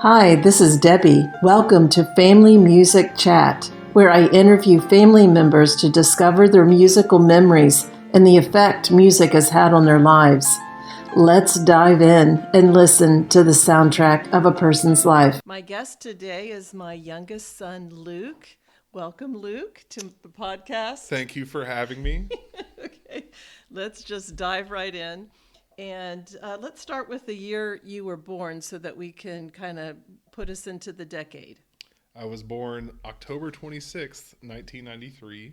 Hi, this is Debbie. Welcome to Family Music Chat, where I interview family members to discover their musical memories and the effect music has had on their lives. Let's dive in and listen to the soundtrack of a person's life. My guest today is my youngest son, Luke. Welcome, Luke, to the podcast. Thank you for having me. Okay, let's just dive right in. And let's start with the year you were born so that we can kind of put us into the decade. I was born October 26th, 1993,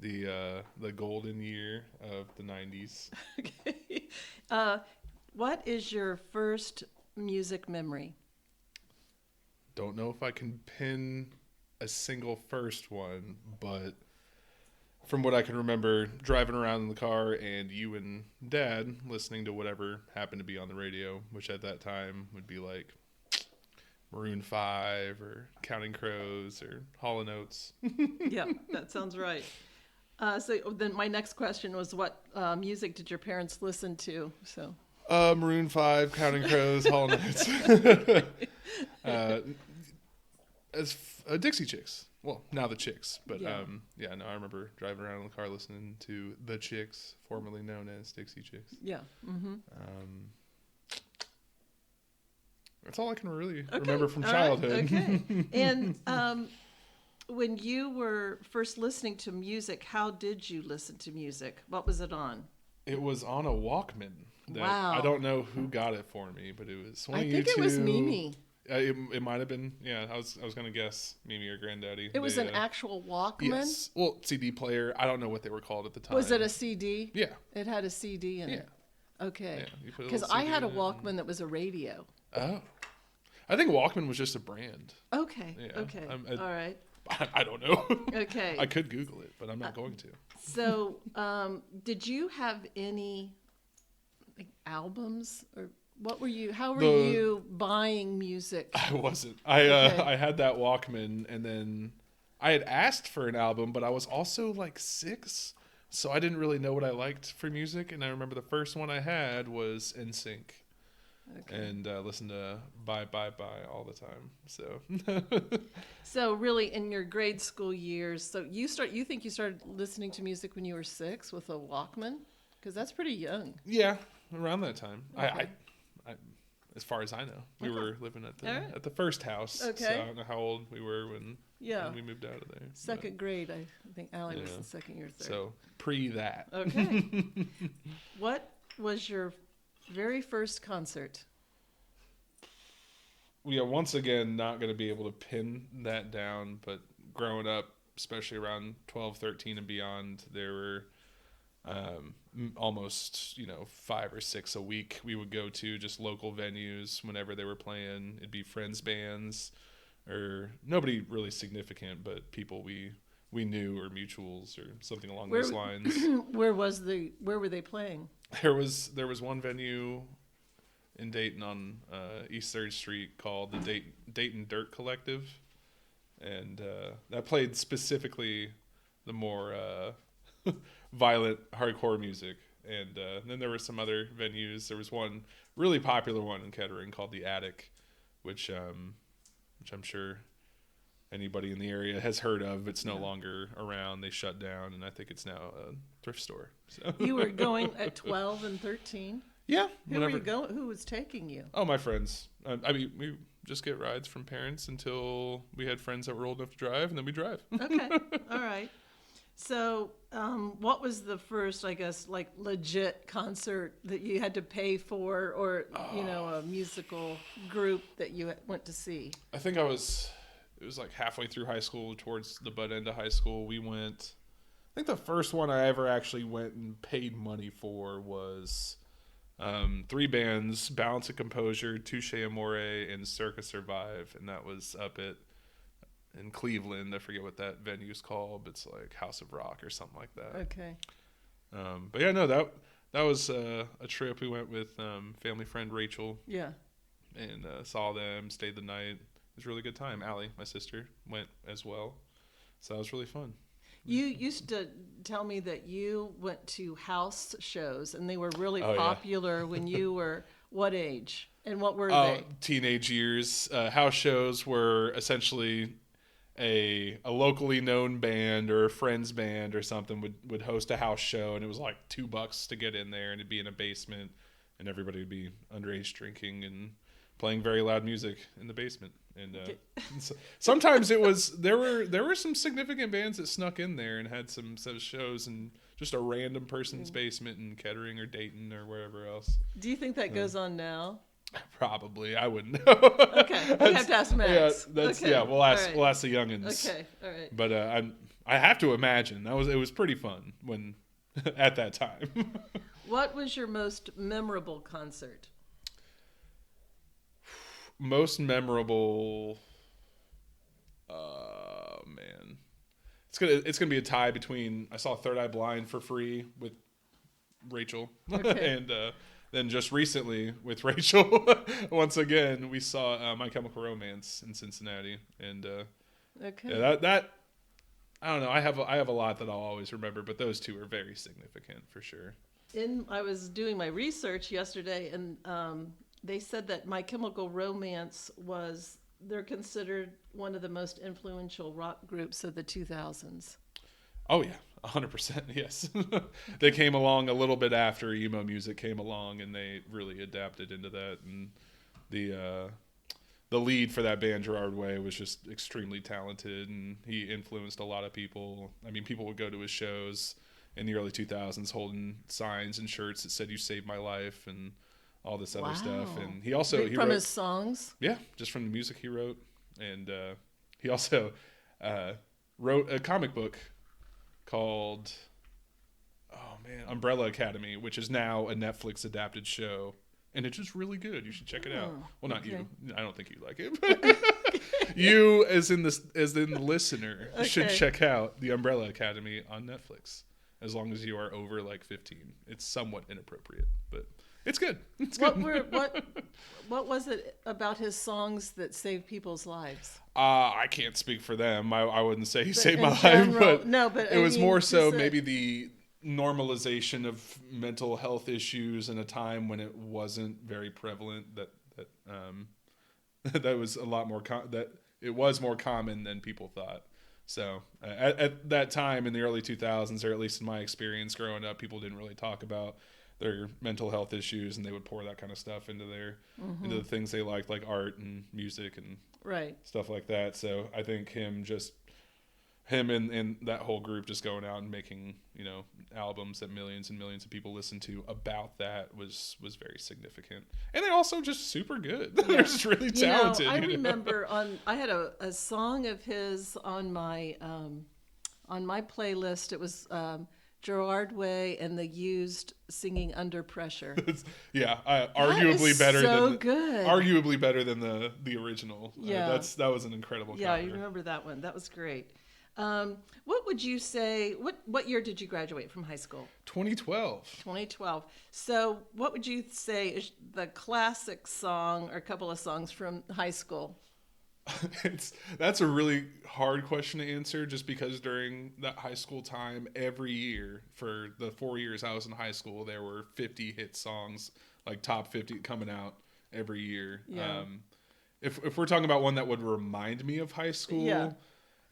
the golden year of the 90s. Okay. What is your first music memory? Don't know if I can pin a single first one, but from what I can remember, driving around in the car and you and Dad listening to whatever happened to be on the radio, which at that time would be like Maroon 5 or Counting Crows or Hall & Oates. Yeah, that sounds right. So then my next question was, what music did your parents listen to? So Maroon 5, Counting Crows, Hall & Oates. Dixie Chicks. Well, now the Chicks, but Yeah. I remember driving around in the car listening to the Chicks, formerly known as Dixie Chicks. Yeah. Mm-hmm. That's all I can really remember from childhood. Right. Okay. And when you were first listening to music, how did you listen to music? What was it on? It was on a Walkman. Wow. I don't know who got it for me, but it was one of you two. I think it was Mimi. It might have been. Yeah, I was going to guess Mimi or Granddaddy. It was an actual Walkman? Yes. Well, CD player. I don't know what they were called at the time. Was it a CD? Yeah. It had a CD in it? Okay. Yeah, because I had a Walkman that was a radio. Oh. I think Walkman was just a brand. Okay. Yeah. Okay. All right. I don't know. Okay. I could Google it, but I'm not going to. So, did you have any albums or how were you buying music? I wasn't. I had that Walkman, and then I had asked for an album, but I was also like 6, so I didn't really know what I liked for music. And I remember the first one I had was NSYNC, and listened to Bye Bye Bye all the time. So, so really, in your grade school years, so you think you started listening to music when you were 6 with a Walkman, because that's pretty young. Yeah, around that time. Okay. I as far as I know, we were living at the first house. Okay. So I don't know how old we were when we moved out of there. Second grade, I think Allie was in second year, third. So pre that. Okay. What was your very first concert? We are once again not going to be able to pin that down, but growing up, especially around 12, 13 and beyond, there were almost 5 or 6 a week we would go to, just local venues whenever they were playing. It'd be friends bands or nobody really significant, but people we knew or mutuals or something along those lines. Where were they playing? There was one venue in Dayton on East 3rd Street called the Dayton Dirt Collective, and that played specifically the more violent hardcore music. And then there were some other venues. There was one really popular one in Kettering called the Attic, which I'm sure anybody in the area has heard of. It's no longer around. They shut down, and I think it's now a thrift store. So You were going at 12 and 13? Yeah. Who were you going? Who was taking you? Oh, my friends. We just get rides from parents until we had friends that were old enough to drive, and then we drive. Okay. All right. So, what was the first, I guess, like legit concert that you had to pay for, or a musical group that you went to see? I think it was like halfway through high school, towards the butt end of high school. We went. I think the first one I ever actually went and paid money for was 3 bands: Balance of Composure, Touche Amore, and Circa Survive, and that was up in Cleveland. I forget what that venue's called, but it's like House of Rock or something like that. Okay. But yeah, no, that was a trip. We went with family friend Rachel. Yeah. And saw them, stayed the night. It was a really good time. Allie, my sister, went as well. So that was really fun. You used to tell me that you went to house shows, and they were really popular when you were what age? And what were they? Teenage years. House shows were essentially a locally known band or a friend's band or something would host a house show, and it was like $2 to get in there, and it'd be in a basement, and everybody would be underage drinking and playing very loud music in the basement. And sometimes it was there were some significant bands that snuck in there and had some shows in just a random person's basement in Kettering or Dayton or wherever else. Do you think that goes on now? Probably. I wouldn't know. Okay, we have to ask Max. We'll ask the youngins. Okay, all right. But I have to imagine it was pretty fun when at that time. What was your most memorable concert? Most memorable, man, it's gonna be a tie between I saw Third Eye Blind for free with Rachel, and then just recently with Rachel, once again we saw My Chemical Romance in Cincinnati, and that I don't know. I have a lot that I'll always remember, but those two are very significant for sure. I was doing my research yesterday, and they said that My Chemical Romance they're considered one of the most influential rock groups of the 2000s. Oh yeah, 100%. Yes. They came along a little bit after emo music came along, and they really adapted into that. And the lead for that band, Gerard Way, was just extremely talented, and he influenced a lot of people. I mean, people would go to his shows in the early 2000s holding signs and shirts that said "You saved my life" and all this other stuff. And he wrote his songs. Yeah, just from the music he wrote. And he also wrote a comic book called Umbrella Academy, which is now a Netflix adapted show, and it's just really good. You should check it out. Well, not you. I don't think you like it. You, as in the listener, should check out the Umbrella Academy on Netflix. As long as you are over like 15, it's somewhat inappropriate, but it's good. It's good. What was it about his songs that saved people's lives? I can't speak for them. I wouldn't say he saved my life, but it was more so maybe the normalization of mental health issues in a time when it wasn't very prevalent. That was a lot more that it was more common than people thought. So at that time in the early 2000s, or at least in my experience growing up, people didn't really talk about their mental health issues, and they would pour that kind of stuff into into the things they liked, like art and music and stuff like that. So I think him and that whole group just going out and making, albums that millions and millions of people listen to about that was very significant. And they're also just super good. Yeah. They're just really talented. I remember I had a song of his on my playlist. It was Gerard Way and the Used singing Under Pressure. Arguably better arguably better than the original. Yeah. That was an incredible cover. Yeah, you remember that one. That was great. What would you say, what year did you graduate from high school? 2012. 2012. So what would you say is the classic song or a couple of songs from high school? That's a really hard question to answer, just because during that high school time, every year for the 4 years I was in high school, there were 50 hit songs, like top 50 coming out every year. Yeah. If we're talking about one that would remind me of high school,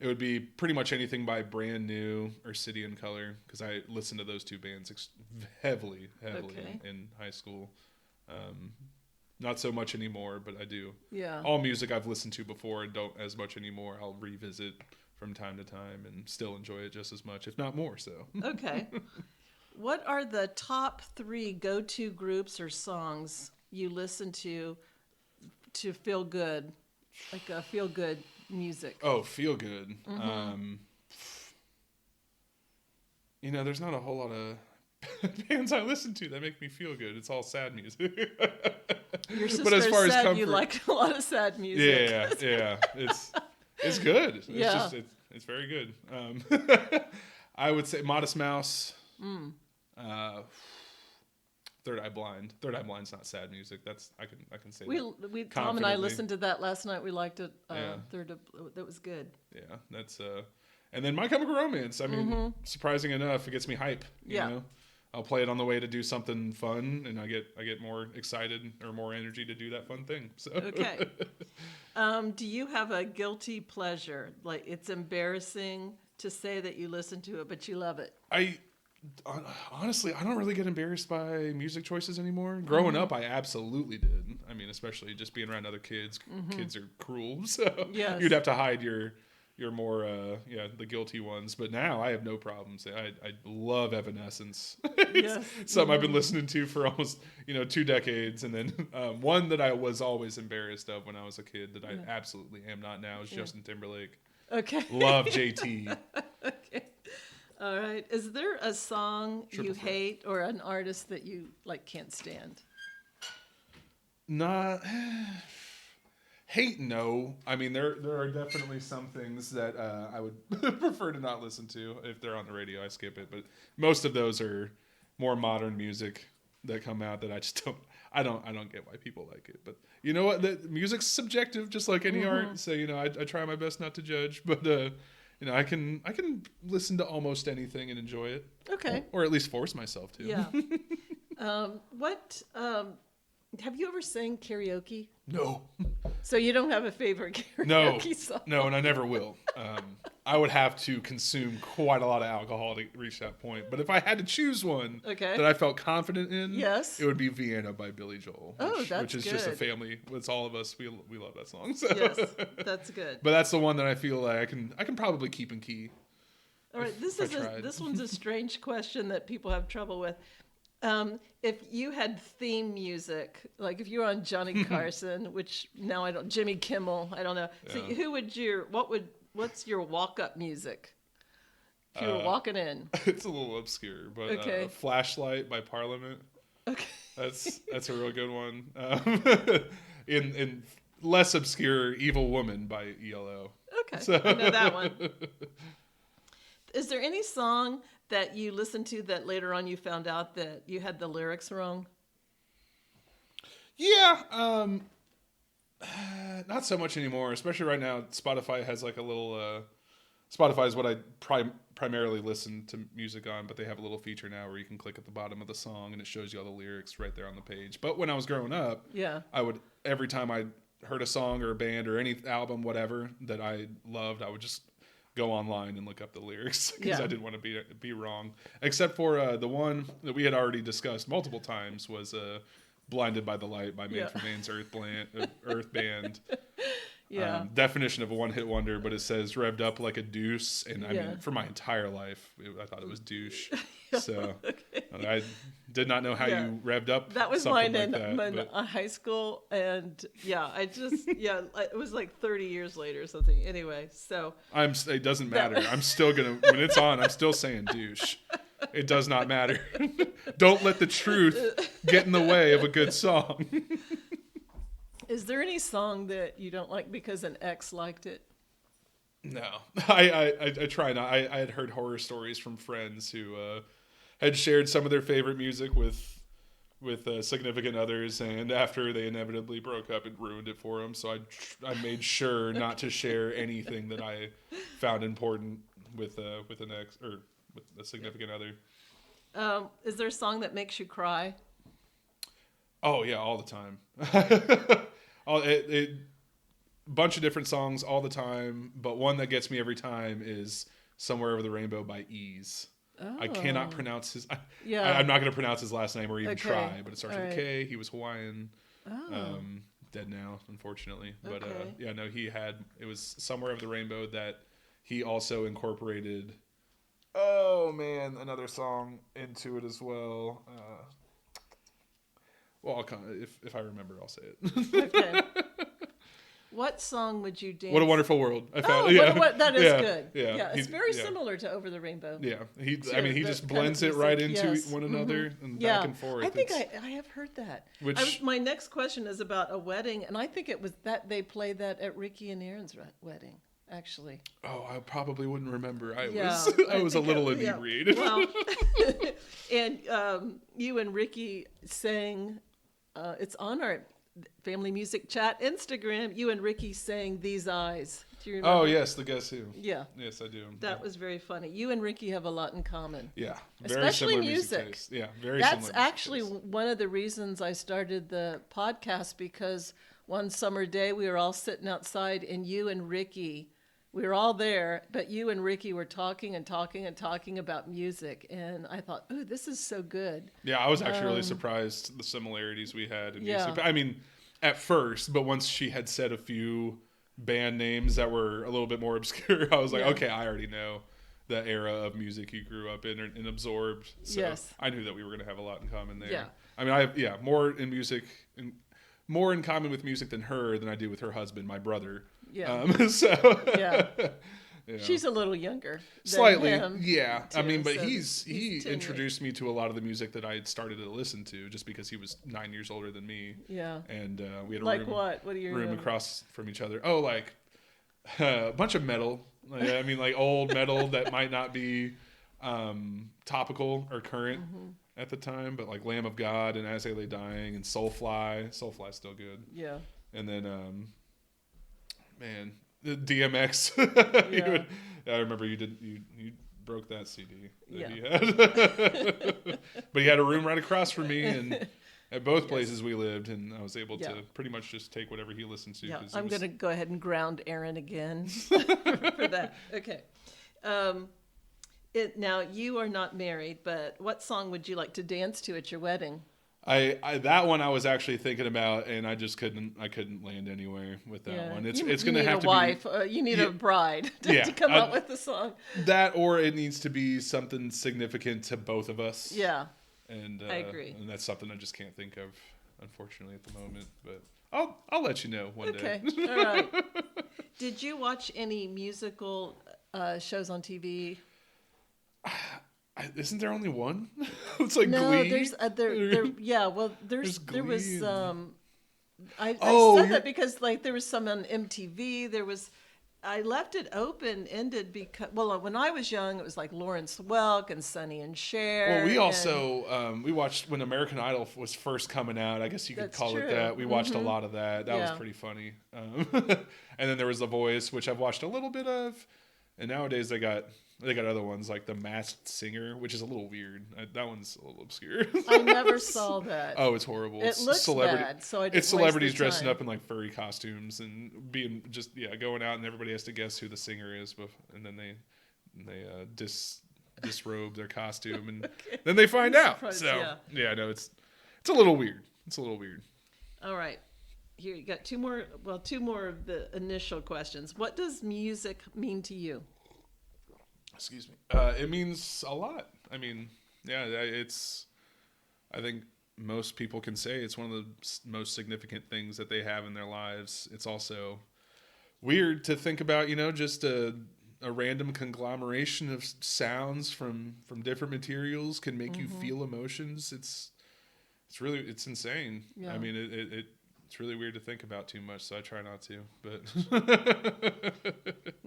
it would be pretty much anything by Brand New or City and Color, because I listened to those two bands heavily in high school. Not so much anymore, but I do. Yeah. All music I've listened to before and don't as much anymore, I'll revisit from time to time and still enjoy it just as much, if not more so. Okay. What are the top 3 go-to groups or songs you listen to feel good, like a feel-good music? Oh, feel good. Mm-hmm. There's not a whole lot of bands I listen to that make me feel good. It's all sad music. Your sister said comfort, you like a lot of sad music. Yeah. It's good. It's very good. I would say Modest Mouse. Third Eye Blind. Third Eye Blind's not sad music. That's I can say. We Tom and I listened to that last night. We liked it. That was good. Yeah, that's and then My Chemical Romance. I mean, surprising enough, it gets me hype. You know? I'll play it on the way to do something fun, and I get more excited or more energy to do that fun thing. So Okay. Do you have a guilty pleasure? Like it's embarrassing to say that you listen to it, but you love it. Honestly, I don't really get embarrassed by music choices anymore. Growing up, I absolutely did. I mean, especially just being around other kids. Kids are cruel, so Yes. you'd have to hide your more the guilty ones. But now I have no problems. I love Evanescence. Yes. Something I've been listening to for almost 2 decades, and then one that I was always embarrassed of when I was a kid that I absolutely am not now is Justin Timberlake. Okay. Love JT. Okay. All right. Is there a song you hate or an artist that you can't stand? Not hate. No, I mean there are definitely some things that I would prefer to not listen to. If they're on the radio, I skip it. But most of those are more modern music that come out that I just don't. I don't get why people like it. But you know what? The music's subjective, just like any art. So I try my best not to judge, but. I can listen to almost anything and enjoy it. Okay. Or at least force myself to. Yeah. Have you ever sang karaoke? No. So you don't have a favorite karaoke song? No, and I never will. I would have to consume quite a lot of alcohol to reach that point. But if I had to choose one that I felt confident in, yes, it would be Vienna by Billy Joel. Which is good. Just a family. It's all of us. We love that song. So. Yes, that's good. But that's the one that I feel like I can probably keep in key. All right, this one's a strange question that people have trouble with. If you had theme music, like if you were on Johnny Carson, which now I don't, Jimmy Kimmel, I don't know. So what's your walk-up music? If you were walking in. It's a little obscure, but Flashlight by Parliament. Okay. That's a real good one. In less obscure, Evil Woman by ELO. Okay, so. I know that one. Is there any song that you listened to that later on you found out that you had the lyrics wrong? Yeah, not so much anymore. Especially right now, Spotify has like a little. Spotify is what I primarily listen to music on, but they have a little feature now where you can click at the bottom of the song and it shows you all the lyrics right there on the page. But when I was growing up, I would every time I heard a song or a band or any album, whatever that I loved, I would just go online and look up the lyrics because I didn't want to be wrong. Except for the one that we had already discussed multiple times was "Blinded by the Light" by Manfred Mann's Earth Band. Definition of a one-hit wonder, but it says revved up like a deuce, and I mean for my entire life I thought it was douche. So I did not know how you revved up. That was mine in high school, and it was like 30 years later or something. Anyway, so it doesn't matter. I'm still gonna when it's on. I'm still saying douche. It does not matter. Don't let the truth get in the way of a good song. Is there any song that you don't like because an ex liked it? No, I try not. I had heard horror stories from friends who had shared some of their favorite music with significant others, and after they inevitably broke up, it ruined it for them. So I made sure not to share anything that I found important with an ex or with a significant other. Is there a song that makes you cry? Oh yeah, all the time. Bunch of different songs all the time, but one that gets me every time is "Somewhere Over the Rainbow" by Ease. I cannot pronounce his. I'm not going to pronounce his last name or even try, but it starts with a K. He was Hawaiian. Dead now, unfortunately. But it was "Somewhere Over the Rainbow" that he also incorporated. Oh man, another song into it as well. Well, if I remember, I'll say it. Okay. What song would you dance? What a Wonderful World. I found, that is good. Yeah, it's very similar to Over the Rainbow. Yeah, he just blends it right into one another and back and forth. I think I have heard that. My next question is about a wedding, and I think it was that they played that at Ricky and Aaron's wedding. Actually. Oh, I probably wouldn't remember. I was a little inebriated. Well, and you and Ricky sang. It's on Family Music Chat Instagram, you and Ricky sang These Eyes. Do you remember? Oh, yes, the Guess Who. Yeah. Yes, I do. That was very funny. You and Ricky have a lot in common. Yeah. Very Especially similar music. taste. Yeah, very That's similar actually music taste. one of the reasons I started the podcast, because one summer day we were all sitting outside and you and Ricky, we were all there, but you and Ricky were talking and talking and talking about music. And I thought, oh, this is so good. Yeah, I was actually really surprised the similarities we had in music. Yeah. I mean, at first, but once she had said a few band names that were a little bit more obscure, I was like, okay, I already know the era of music you grew up in and absorbed. So Yes. I knew that we were going to have a lot in common there. Yeah. I mean, I have more in music, more in common with music than her than I do with her husband, my brother. Yeah. Yeah. She's a little younger. Slightly, than him, yeah. too, I mean, but so he 10 years. introduced me to a lot of the music that I had started to listen to just because he was 9 years older than me. Yeah. And we had a Like room, what? What do you room remember? across from each other. Oh, like a bunch of metal. Like, I mean, like old metal that might not be topical or current at the time, but like Lamb of God and As They Lay Dying and Soulfly. Soulfly's still good. Yeah. And then, man, the DMX. Yeah. I remember you broke that CD that Yeah. he had. But he had a room right across from me, and at both places we lived, and I was able to pretty much just take whatever he listened to. Yeah, I'm going to go ahead and ground Aaron again for that. Okay. Now, you are not married, but what song would you like to dance to at your wedding? I that one I was actually thinking about, and I just couldn't land anywhere with that one. It's going to have to wife, be you need a bride to come up with the song. That, or it needs to be something significant to both of us. Yeah, and I agree. And that's something I just can't think of, unfortunately, at the moment. But I'll let you know one day. Okay, all right. Did you watch any musical shows on TV? Isn't there only one? It's like No, Glee. there's there was Glee. I Oh, said that because like there was some on MTV. I left it open ended because when I was young it was like Lawrence Welk and Sonny and Cher. Well, we also we watched when American Idol was first coming out. I guess you could That's call true. it that. We watched a lot of that. That was Yeah. pretty funny. And then there was The Voice, which I've watched a little bit of. And nowadays they got other ones like The Masked Singer, which is a little weird. That one's a little obscure. I never saw that. Oh, it's horrible. It looks bad, so I didn't It's celebrities waste the dressing time. up in like furry costumes and being just going out, and everybody has to guess who the singer is, and then they disrobe their costume, and then they find out. Surprised, So yeah. no, it's a little weird. It's a little weird. All right. Here you got two more of the initial questions. What does music mean to you? Excuse me. It means a lot. I mean, I think most people can say it's one of the most significant things that they have in their lives. It's also weird to think about, just a random conglomeration of sounds from different materials can make you feel emotions. It's insane. Yeah. I mean, it's really weird to think about too much, so I try not to. But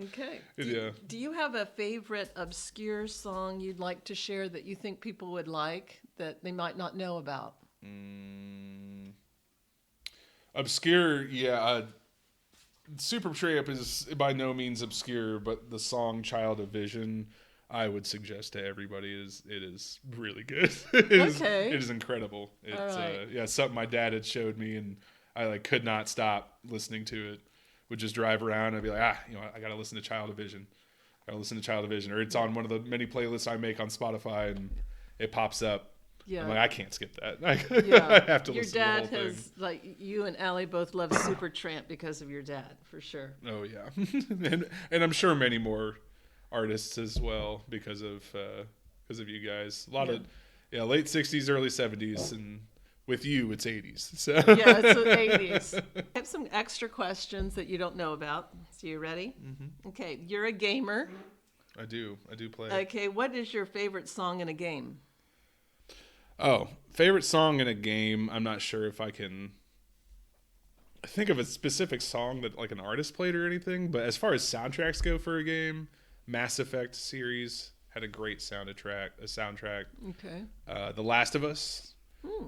Okay. Yeah. Do you have a favorite obscure song you'd like to share that you think people would like that they might not know about? Obscure, yeah. Supertramp is by no means obscure, but the song "Child of Vision" I would suggest to everybody it is really good. It is incredible. It's right. Something my dad had showed me, and I could not stop listening to it. Would just drive around and I'd be like, I gotta listen to Child of Vision. Or it's on one of the many playlists I make on Spotify, and it pops up. Yeah. I'm like, I can't skip that. Yeah. I have to your listen to the dad whole has thing. like you and Allie both love Supertramp because of your dad, for sure. Oh yeah, and I'm sure many more artists as well because of you guys. A lot of late '60s, early '70s, and with you it's '80s. So Yeah, it's the 80s. I have some extra questions that you don't know about. So you ready? Mm-hmm. Okay, you're a gamer. I do play. Okay, what is your favorite song in a game? Oh, favorite song in a game. I'm not sure if I can think of a specific song that like an artist played or anything, but as far as soundtracks go for a game, Mass Effect series had a great soundtrack. Okay. The Last of Us.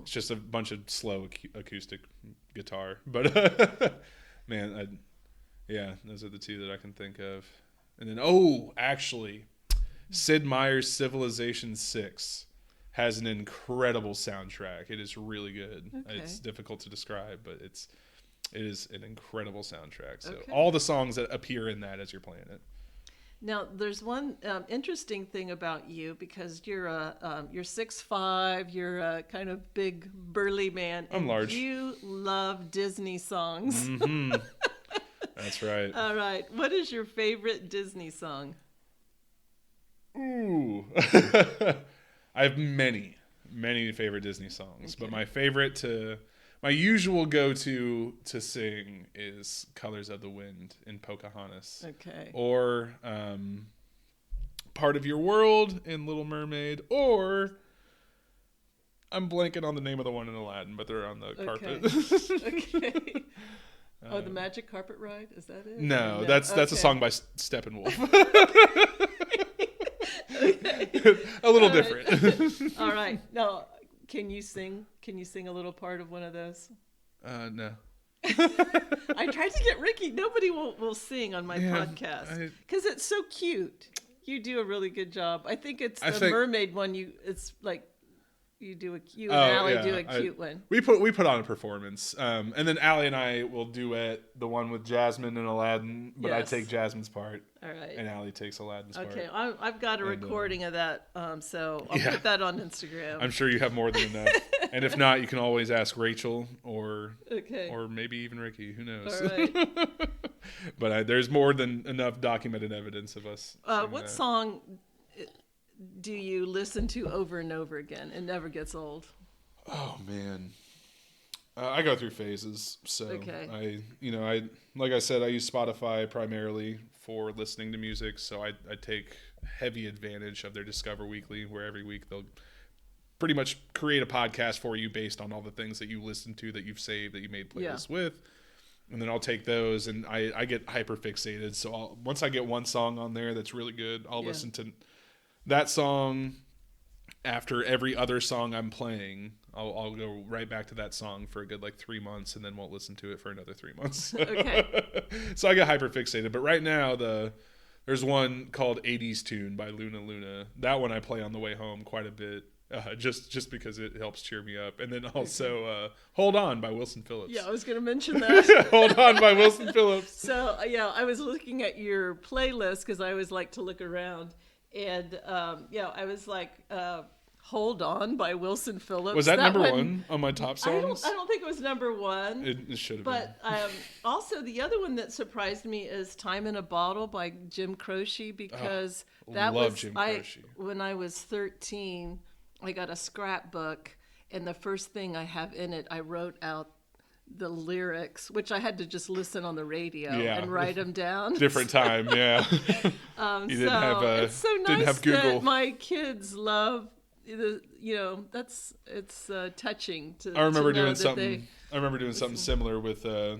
It's just a bunch of slow acoustic guitar. But man, those are the two that I can think of. And then, actually, Sid Meier's Civilization 6 has an incredible soundtrack. It is really good. Okay. It's difficult to describe, but it is an incredible soundtrack. So all the songs that appear in that as you're playing it. Now, there's one interesting thing about you, because you're 6'5", you're a kind of big, burly man. I'm large. You love Disney songs. Mm-hmm. That's right. All right. What is your favorite Disney song? Ooh. I have many favorite Disney songs, but my usual go-to to sing is Colors of the Wind in Pocahontas. Okay. Or Part of Your World in Little Mermaid, or I'm blanking on the name of the one in Aladdin, but they're on the carpet. Okay. The Magic Carpet Ride? Is that it? No, that's a song by Steppenwolf. A little different. All right. Now, can you sing? Can you sing a little part of one of those? No. I tried to get Ricky. Nobody will sing on my podcast because it's so cute. You do a really good job. I think it's the mermaid one. It's like you and Allie do a cute one. We put on a performance, and then Allie and I will duet the one with Jasmine and Aladdin, but I take Jasmine's part. All right. And Allie takes Aladdin's part. Okay, I've got a recording of that, so I'll put that on Instagram. I'm sure you have more than enough. And if not, you can always ask Rachel or maybe even Ricky. Who knows? All right. But there's more than enough documented evidence of us. What song do you listen to over and over again? It never gets old. Oh man, I go through phases. So I like I said, I use Spotify primarily for listening to music. So I take heavy advantage of their Discover Weekly, where every week they'll pretty much create a podcast for you based on all the things that you listen to, that you've saved, that you made playlists with. And then I'll take those and I get hyper fixated. So once I get one song on there that's really good, I'll listen to that song after every other song I'm playing. I'll go right back to that song for a good 3 months, and then won't listen to it for another 3 months. Okay. So I get hyper fixated. But right now there's one called 80s Tune by Luna Luna. That one I play on the way home quite a bit. Just because it helps cheer me up. And then also Hold On by Wilson Phillips. Yeah, I was going to mention that. Hold On by Wilson Phillips. So, I was looking at your playlist because I always like to look around. And, I was like, Hold On by Wilson Phillips. Was that number one on my top songs? I don't think it was number one. It should have been. But also the other one that surprised me is Time in a Bottle by Jim Croce, because Jim Croce. When I was 13, I got a scrapbook, and the first thing I have in it, I wrote out the lyrics, which I had to just listen on the radio and write them down. Different time, yeah. You didn't have it's so nice didn't have Google. That my kids love it's touching to. I remember to know doing that something. I remember doing something similar with the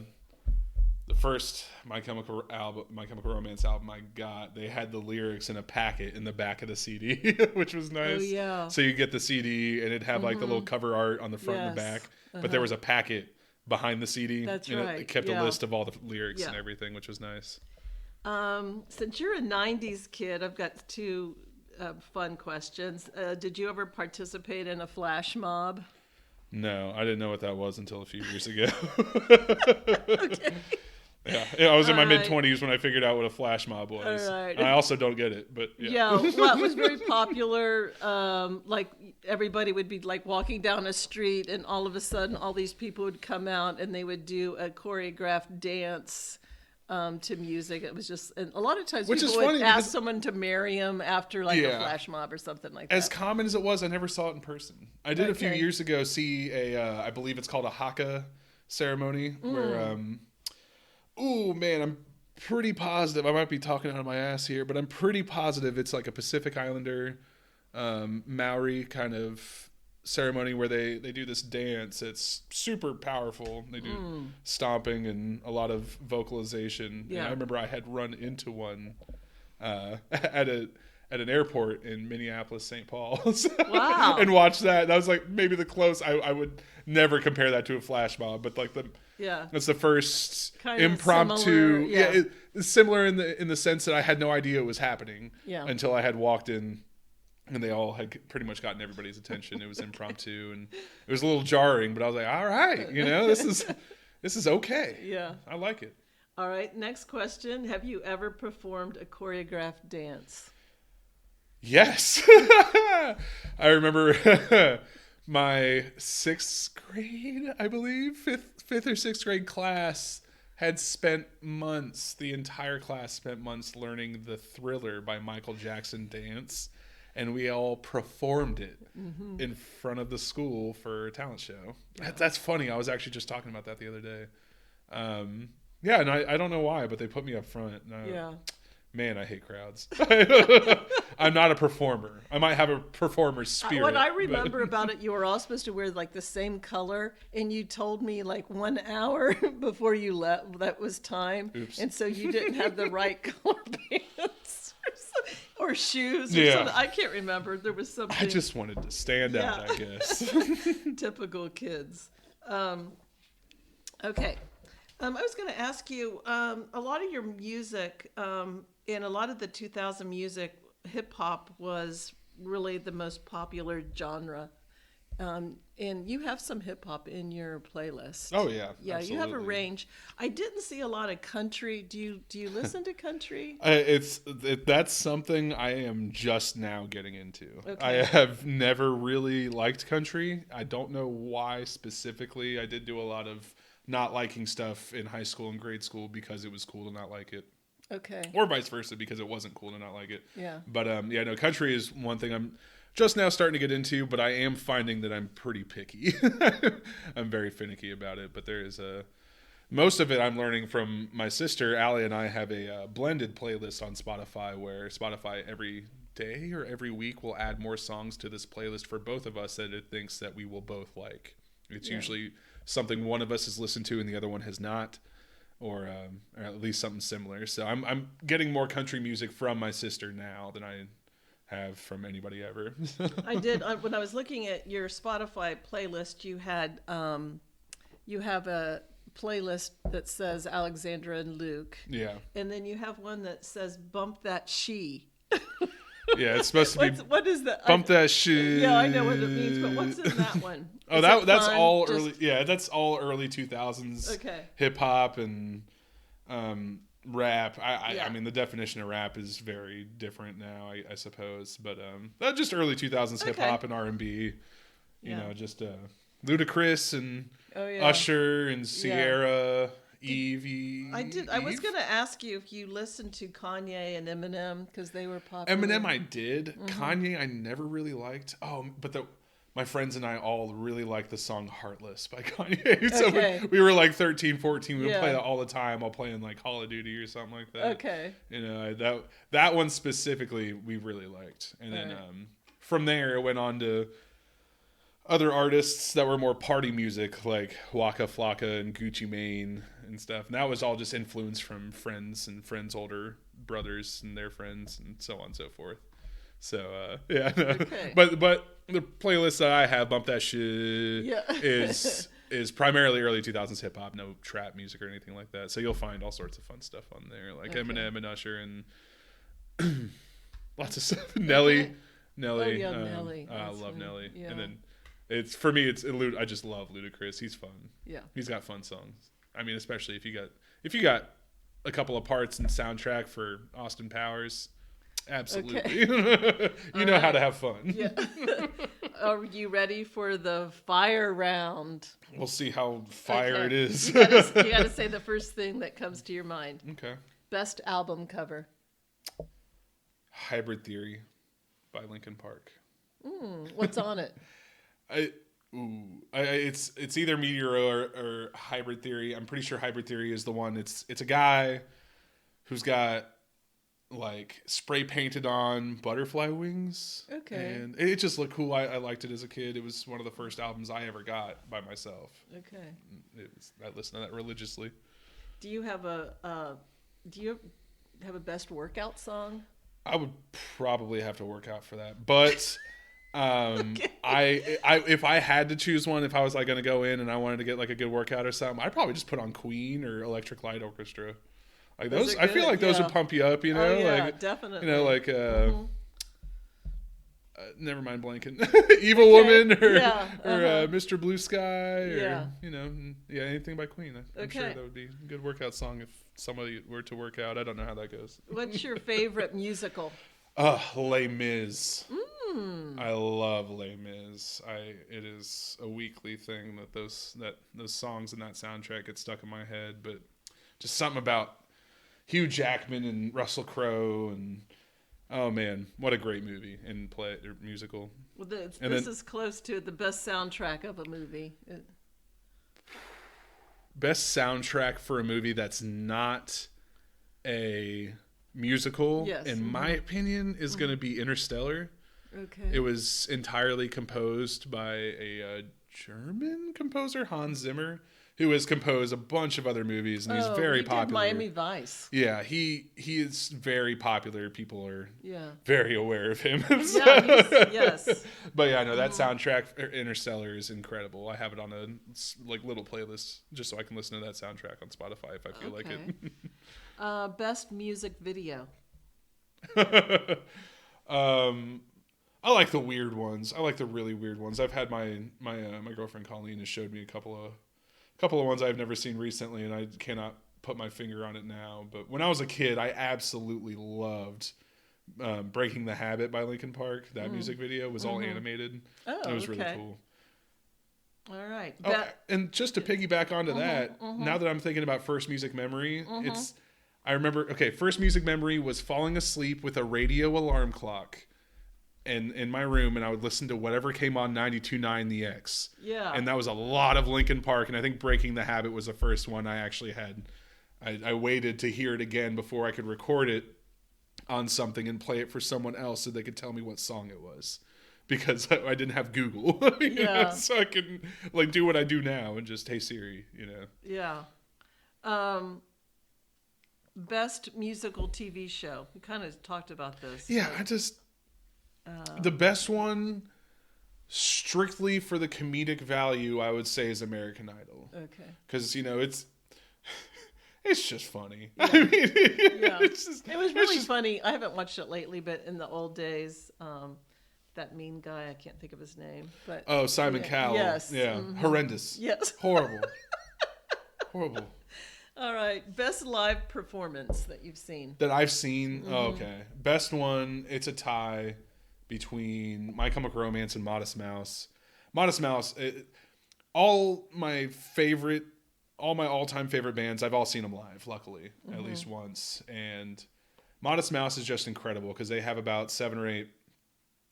first My Chemical Romance album I got. They had the lyrics in a packet in the back of the CD, which was nice. Oh yeah. So you get the CD and it'd have the little cover art on the front and the back, but there was a packet behind the CD. That's and right. It kept a list of all the lyrics and everything, which was nice. Since you're a 90s kid, I've got two fun questions. Did you ever participate in a flash mob? No, I didn't know what that was until a few years ago. Okay. Yeah, I was in my mid-20s when I figured out what a flash mob was. All right. I also don't get it, but well, it was very popular. Everybody would be walking down a street, and all of a sudden, all these people would come out, and they would do a choreographed dance to music. It was just, and a lot of times people would ask someone to marry them after a flash mob or something like that. As common as it was, I never saw it in person. I did a few years ago see I believe it's called a haka ceremony where. Oh man, I'm pretty positive. I might be talking out of my ass here, but I'm pretty positive it's like a Pacific Islander, Maori kind of ceremony where they do this dance. It's super powerful. They do stomping and a lot of vocalization. Yeah. And I remember I had run into one at an airport in Minneapolis, St. Paul. Wow. And watched that. That was maybe the close. I would never compare that to a flash mob, but Yeah. That's the first Kind of impromptu. similar, yeah. It's similar in the sense that I had no idea it was happening until I had walked in, and they all had pretty much gotten everybody's attention. It was impromptu, and it was a little jarring, but I was like, all right, this is okay. Yeah. I like it. All right. Next question: have you ever performed a choreographed dance? Yes. I remember my 6th grade, I believe, fifth or 6th grade class had spent months, the entire class spent months learning the Thriller by Michael Jackson dance, and we all performed it in front of the school for a talent show. Yeah. That's funny. I was actually just talking about that the other day. Yeah, and I don't know why, but they put me up front. And man, I hate crowds. I'm not a performer. I might have a performer spirit. What I remember about it, you were all supposed to wear like the same color, and you told me like 1 hour before you left that was time. Oops. And so you didn't have the right color pants or shoes or something. I can't remember. There was something. I just wanted to stand out, I guess. Typical kids. Okay. I was going to ask you, a lot of your music, in a lot of the 2000 music, hip hop was really the most popular genre. And you have some hip hop in your playlist. Oh yeah. Yeah, absolutely. you have a range. I didn't see a lot of country. Do you listen to country? That's something I am just now getting into. Okay. I have never really liked country. I don't know why specifically. I did do a lot of not liking stuff in high school and grade school because it was cool to not like it. Okay. Or vice versa, because it wasn't cool to not like it. Yeah. But no, country is one thing I'm just now starting to get into, but I am finding that I'm pretty picky. I'm very finicky about it, but there is most of it I'm learning from my sister. Allie and I have a blended playlist on Spotify where Spotify every day or every week will add more songs to this playlist for both of us that it thinks that we will both like. It's usually something one of us has listened to and the other one has not, or at least something similar. So I'm getting more country music from my sister now than I have from anybody ever. I did when I was looking at your Spotify playlist. You have a playlist that says Alexandra and Luke. Yeah. And then you have one that says Bump That She. Yeah, it's supposed to be. What is that? Bump that shit. Yeah, I know what it means, but what's in that one? That's fun? all early. Yeah, that's all early 2000s. Okay. Hip hop and rap. I mean, the definition of rap is very different now, I suppose. But just early 2000s hip hop and R&B. You know, just Ludacris and Usher and Sierra. Evie. I was going to ask you if you listened to Kanye and Eminem because they were popular. Eminem I did. Kanye I never really liked. Oh, but my friends and I all really liked the song Heartless by Kanye. So we were like 13, 14. We would play that all the time while playing like Call of Duty or something like that. Okay. You know, that one specifically we really liked. And then from there it went on to other artists that were more party music, like Waka Flocka and Gucci Mane and stuff. And that was all just influence from friends and friends' older brothers and their friends and so on and so forth. So, But the playlist that I have, Bump That Shit, is primarily early 2000s hip hop, no trap music or anything like that. So you'll find all sorts of fun stuff on there, like Eminem and Usher and lots of stuff. Nelly. Nelly. I love Nelly. Yeah. And then for me, I just love Ludacris. He's fun. Yeah. He's got fun songs. I mean, especially if you got a couple of parts and soundtrack for Austin Powers, absolutely. You know how to have fun. Yeah. Are you ready for the fire round? We'll see how fire it is. You gotta say the first thing that comes to your mind. Okay. Best album cover. Hybrid Theory by Linkin Park. What's on it? It's either Meteor or Hybrid Theory. I'm pretty sure Hybrid Theory is the one. It's a guy who's got like spray painted on butterfly wings. Okay. And it just looked cool. I liked it as a kid. It was one of the first albums I ever got by myself. Okay. I listened to that religiously. Do you have a best workout song? I would probably have to work out for that, but Okay. I if I had to choose one, if I was like going to go in and I wanted to get like a good workout or something, I'd probably just put on Queen or Electric Light Orchestra. Like those, I feel like those would pump you up, you know. Oh, yeah, like definitely. you know, like never mind blanking, Evil Woman or Mr. Blue Sky or you know, anything by Queen. I'm sure that would be a good workout song if somebody were to work out. I don't know how that goes. What's your favorite musical? Les Mis. I love Les Mis. It is a weekly thing that those songs and that soundtrack get stuck in my head. But just something about Hugh Jackman and Russell Crowe and oh man, what a great movie and play or musical. Well, this is close to the best soundtrack of a movie. Best soundtrack for a movie that's not a musical, in my opinion, is going to be Interstellar. Okay. It was entirely composed by a German composer, Hans Zimmer, who has composed a bunch of other movies, and he's very popular. Did Miami Vice. Yeah, he is very popular. People are very aware of him. Yes. But yeah, no, that soundtrack, Interstellar, is incredible. I have it on a little playlist just so I can listen to that soundtrack on Spotify if I feel like it. Best music video. I like the weird ones. I like the really weird ones. I've had my girlfriend Colleen has showed me a couple of ones I've never seen recently, and I cannot put my finger on it now. But when I was a kid, I absolutely loved "Breaking the Habit" by Linkin Park. That music video was all animated. Oh, it was really cool. All right. And just to piggyback onto that, now that I'm thinking about first music memory, I remember. Okay, first music memory was falling asleep with a radio alarm clock. In my room, and I would listen to whatever came on 92.9 The X. Yeah. And that was a lot of Linkin Park, and I think Breaking the Habit was the first one I actually had. I waited to hear it again before I could record it on something and play it for someone else so they could tell me what song it was. Because I didn't have Google. So I could do what I do now and just, hey Siri, Yeah. Best musical TV show. We kind of talked about this. Yeah, the best one, strictly for the comedic value, I would say is American Idol. Okay. Because, it's just funny. Yeah. I mean, it was really funny. I haven't watched it lately, but in the old days, that mean guy, I can't think of his name. But Simon Cowell. Yes. Yeah. Horrendous. Yes. Horrible. Horrible. All right. Best live performance that you've seen. That I've seen? Oh, okay. Best one, it's a tie between My Chemical Romance and Modest Mouse. Modest Mouse, all my all-time favorite bands, I've all seen them live, luckily, at least once. And Modest Mouse is just incredible because they have about 7 or 8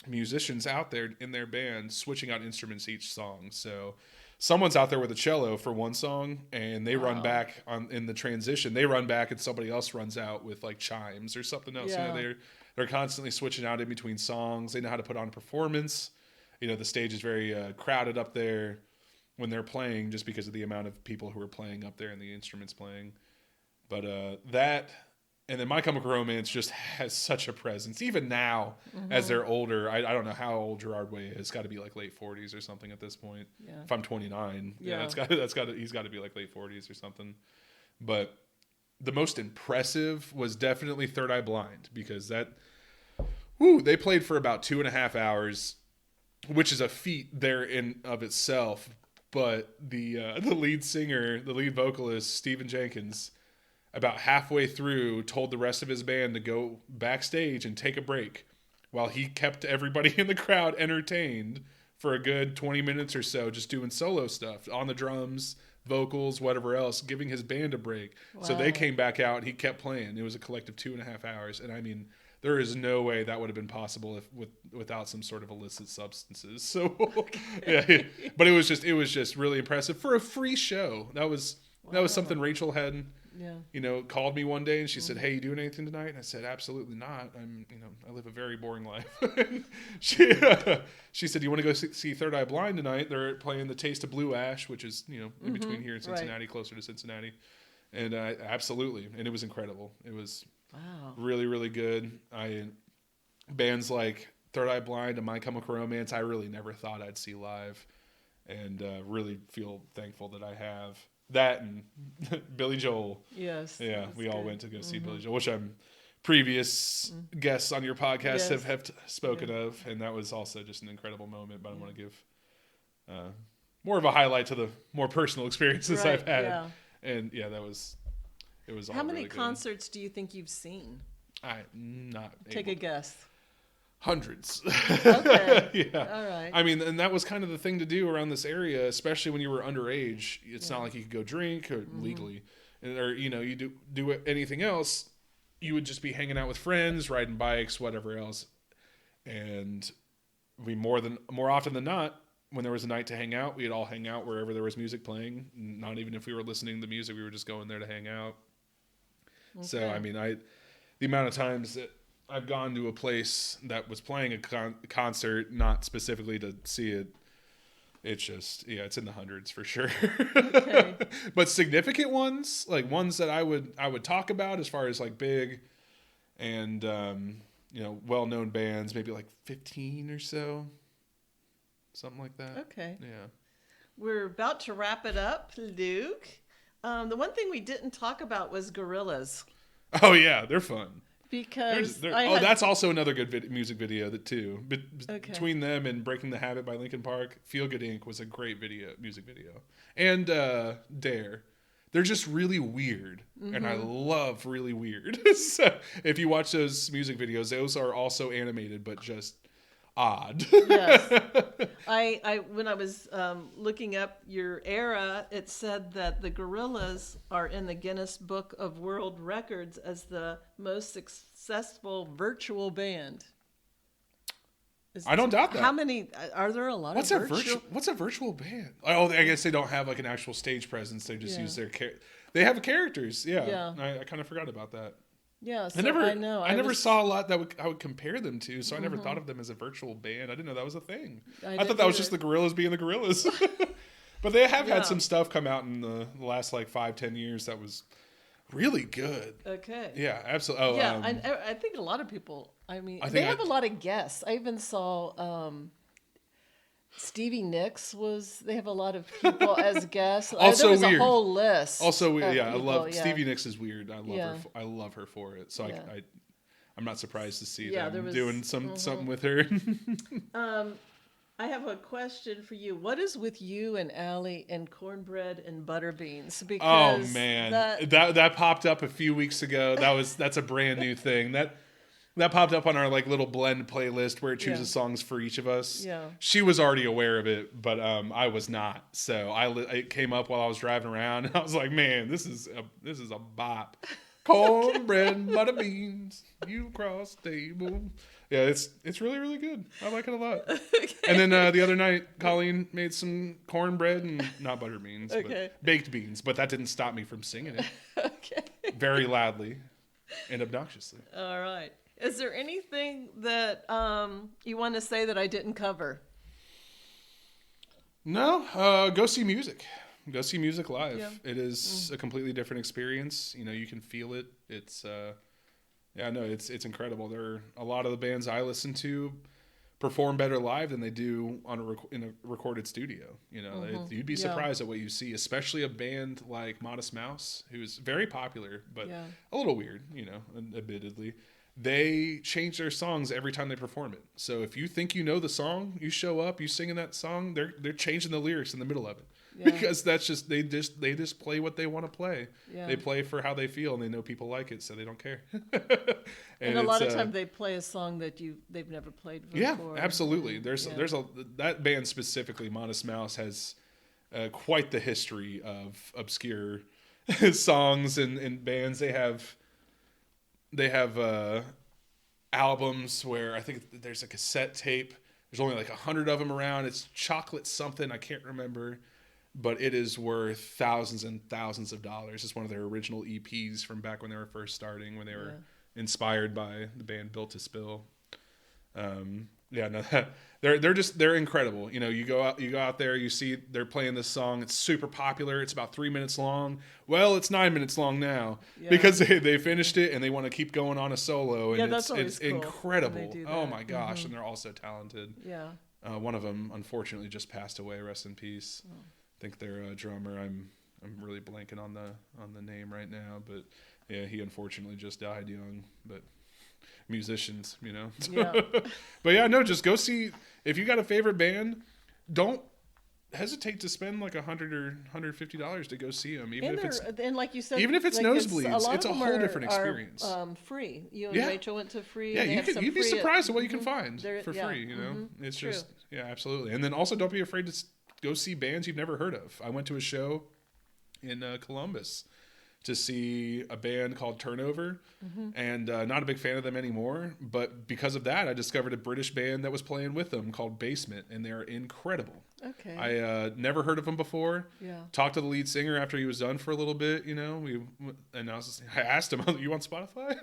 musicians out there in their band switching out instruments each song. So someone's out there with a cello for one song, and they run back in the transition. They run back, and somebody else runs out with chimes or something else. Yeah. They're constantly switching out in between songs. They know how to put on a performance. The stage is very crowded up there when they're playing, just because of the amount of people who are playing up there and the instruments playing. But that, and then My Chemical Romance just has such a presence. Even now, as they're older, I don't know how old Gerard Way is. It's got to be late 40s or something at this point. Yeah. If I'm 29, he's got to be late 40s or something. But the most impressive was definitely Third Eye Blind, because they played for about 2.5 hours, which is a feat there in of itself. But the lead singer, the lead vocalist, Stephen Jenkins, about halfway through told the rest of his band to go backstage and take a break while he kept everybody in the crowd entertained for a good 20 minutes or so, just doing solo stuff on the drums, vocals, whatever else, giving his band a break. Wow. So they came back out and he kept playing. It was a collective 2.5 hours. And I mean, there is no way that would have been possible without some sort of illicit substances. So yeah, but it was just really impressive for a free show. That was something Rachel had, called me one day and she said, "Hey, you doing anything tonight?" And I said, "Absolutely not. I live a very boring life." she said, "You want to go see Third Eye Blind tonight? They're playing the Taste of Blue Ash, which is, in between here in Cincinnati, closer to Cincinnati." And absolutely. And it was incredible. It was really, really good. Bands like Third Eye Blind and My Chemical Romance, I really never thought I'd see live, and really feel thankful that I have that. And Billy Joel. Yes. Yeah, we all good. went to go see Billy Joel, which previous guests on your podcast Yes. have spoken of, and that was also just an incredible moment. But I want to give more of a highlight to the more personal experiences I've had. Yeah. And yeah, it was all How many really concerts do you think you've seen? I'm not Take a guess. Hundreds. Okay. Yeah. All right. I mean, and that was kind of the thing to do around this area, especially when you were underage. It's not like you could go drink or legally, or you do anything else. You would just be hanging out with friends, riding bikes, whatever else. And more often than not, when there was a night to hang out, we'd all hang out wherever there was music playing. Not even if we were listening to the music, we were just going there to hang out. Okay. So I mean, the amount of times that I've gone to a place that was playing a concert, not specifically to see it. It's just, it's in the hundreds for sure. Okay. But significant ones, like ones that I would talk about as far as like big and, well-known bands, maybe like 15 or so, something like that. Okay. Yeah. We're about to wrap it up, Luke. The one thing we didn't talk about was gorillas. Oh yeah, they're fun. Because that's also another good music video too. Between them and "Breaking the Habit" by Linkin Park, "Feel Good Inc." was a great music video, and "Dare." They're just really weird, and I love really weird. So if you watch those music videos, those are also animated, but just odd. Yes. When I was looking up your era, it said that the Gorillas are in the Guinness Book of World Records as the most successful virtual band. I don't doubt that. How many are there? What's a virtual band? Oh, I guess they don't have like an actual stage presence. They just use they have characters. Yeah. I kind of forgot about that. Yeah, so I never saw a lot that I would compare them to, so I never thought of them as a virtual band. I didn't know that was a thing. I thought that was just the Gorillas being the Gorillas. But they have had some stuff come out in the last like 5-10 years that was really good. Okay. Yeah, absolutely. Oh, yeah, I think a lot of people. They have a lot of guests. I even saw Stevie Nicks they have a lot of people as guests. Also there was weird. A whole list. Also weird. Yeah, people, I love Stevie Nicks is weird. I love her for it. So I'm not surprised to see them doing something with her. I have a question for you. What is with you and Allie and cornbread and butter beans? Because that popped up a few weeks ago. That's a brand new thing. That popped up on our like little blend playlist where it chooses songs for each of us. Yeah. She was already aware of it, but I was not. So it came up while I was driving around, and I was like, "Man, this is a bop." Cornbread and butter beans, you cross the table. Yeah, it's really, really good. I like it a lot. Okay. And then the other night, Colleen made some cornbread and not butter beans, but baked beans. But that didn't stop me from singing it. Okay. Very loudly and obnoxiously. All right. Is there anything that you want to say that I didn't cover? No. Go see music. Go see music live. Yeah. It is a completely different experience. You can feel it. It's it's incredible. There are a lot of the bands I listen to perform better live than they do in a recorded studio. You'd be surprised at what you see, especially a band like Modest Mouse, who's very popular but a little weird. Admittedly. They change their songs every time they perform it. So if you think you know the song, you show up, you sing in that song, they're changing the lyrics in the middle of it. Yeah. Because that's just they just play what they want to play. Yeah. They play for how they feel, and they know people like it, so they don't care. and a lot of times they play a song that they've never played before. Yeah, absolutely. There's that band specifically, Modest Mouse, has quite the history of obscure songs and bands. They have albums where I think there's a cassette tape. There's only like 100 of them around. It's chocolate something. I can't remember. But it is worth thousands and thousands of dollars. It's one of their original EPs from back when they were first starting, when they were inspired by the band Built to Spill. Yeah, no, they're incredible. You know, you go out there, you see they're playing this song. It's super popular. It's about 3 minutes long. Well, it's 9 minutes long now because they finished it and they want to keep going on a solo. And that's always it's cool incredible. Oh my gosh, and they're all so talented. Yeah. One of them unfortunately just passed away. Rest in peace. I think their drummer. I'm really blanking on the name right now, but yeah, he unfortunately just died young. But musicians, you know. Yeah. But yeah, no, just go see. If you got a favorite band, don't hesitate to spend like $100 or $150 to go see them, even like you said, even if it's like nosebleeds. It's a whole different experience. Free. You and Rachel went to free. Yeah, you'd be surprised at what you can find for free. You know, it's true. just absolutely. And then also don't be afraid to go see bands you've never heard of. I went to a show in Columbus to see a band called Turnover, and not a big fan of them anymore. But because of that, I discovered a British band that was playing with them called Basement, and they're incredible. Okay. I never heard of them before. Yeah. Talked to the lead singer after he was done for a little bit, you know. I asked him, "You on Spotify?"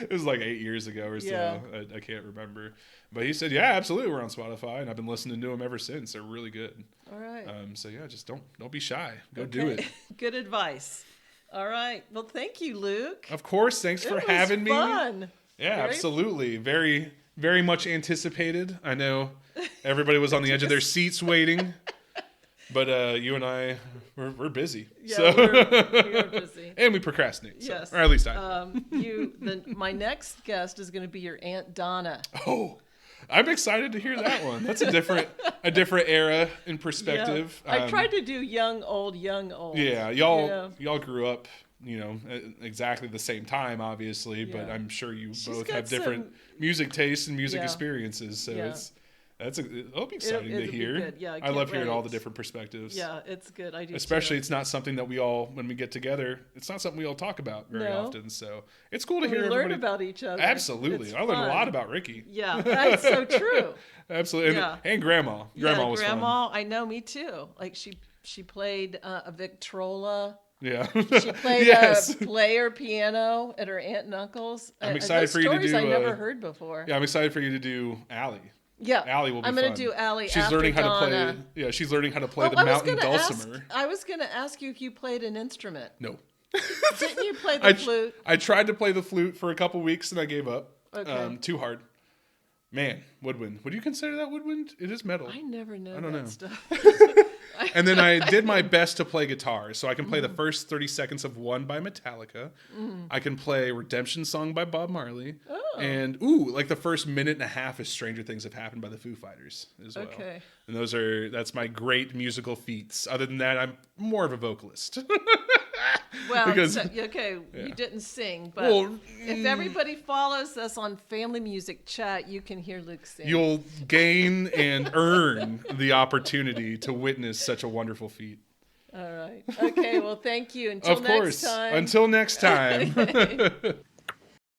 It was like 8 years ago or so. Yeah. I can't remember, but he said, "Yeah, absolutely, we're on Spotify," and I've been listening to them ever since. They're really good. All right. So yeah, just don't be shy. Go do it. Good advice. All right. Well, thank you, Luke. Of course. Thanks for having me. Fun. Yeah, absolutely. Very, very much anticipated. I know everybody was on the edge of their seats waiting, but you and I, we're busy. Yeah, so. we are busy. And we procrastinate. So. Yes. Or at least I. My next guest is going to be your Aunt Donna. Oh, I'm excited to hear that one. That's a different era in perspective. Yeah. I tried to do young, old. Yeah, y'all grew up, you know, at exactly the same time, obviously, but I'm sure you both have different music tastes and music experiences. So it'll be exciting to hear. Yeah, I love hearing all the different perspectives. Yeah, it's good. I do. Especially, it's not something that when we get together, it's not something we all talk about very often. So it's cool to hear. We learn about each other. Absolutely, I learned a lot about Ricky. Yeah, that's so true. Absolutely, and Grandma. Grandma was Grandma. fun. I know, me too. Like she played a Victrola. Yeah. She played a player piano at her aunt and uncle's. I'm excited for you to do. Stories I never heard before. Yeah, I'm excied for you to do Allie. Yeah, Allie will be I'm fun. going to do Allie. She's after learning how Donna. to play. Yeah, she's learning how to play the mountain dulcimer. I was going to ask you if you played an instrument. No. Didn't you play the flute? I tried to play the flute for a couple weeks and I gave up. Okay. Too hard. Man, woodwind. Would you consider that woodwind? It is metal. I never know that stuff. And then I did my best to play guitar. So I can play the first 30 seconds of One by Metallica. I can play Redemption Song by Bob Marley. Oh. And, like the first minute and a half of Stranger Things Have Happened by the Foo Fighters as well. Okay. And that's my great musical feats. Other than that, I'm more of a vocalist. Well, you didn't sing, but if everybody follows us on Family Music Chat, you can hear Luke sing. You'll gain and earn the opportunity to witness such a wonderful feat. All right. Okay, well, thank you. Until next time. Until next time.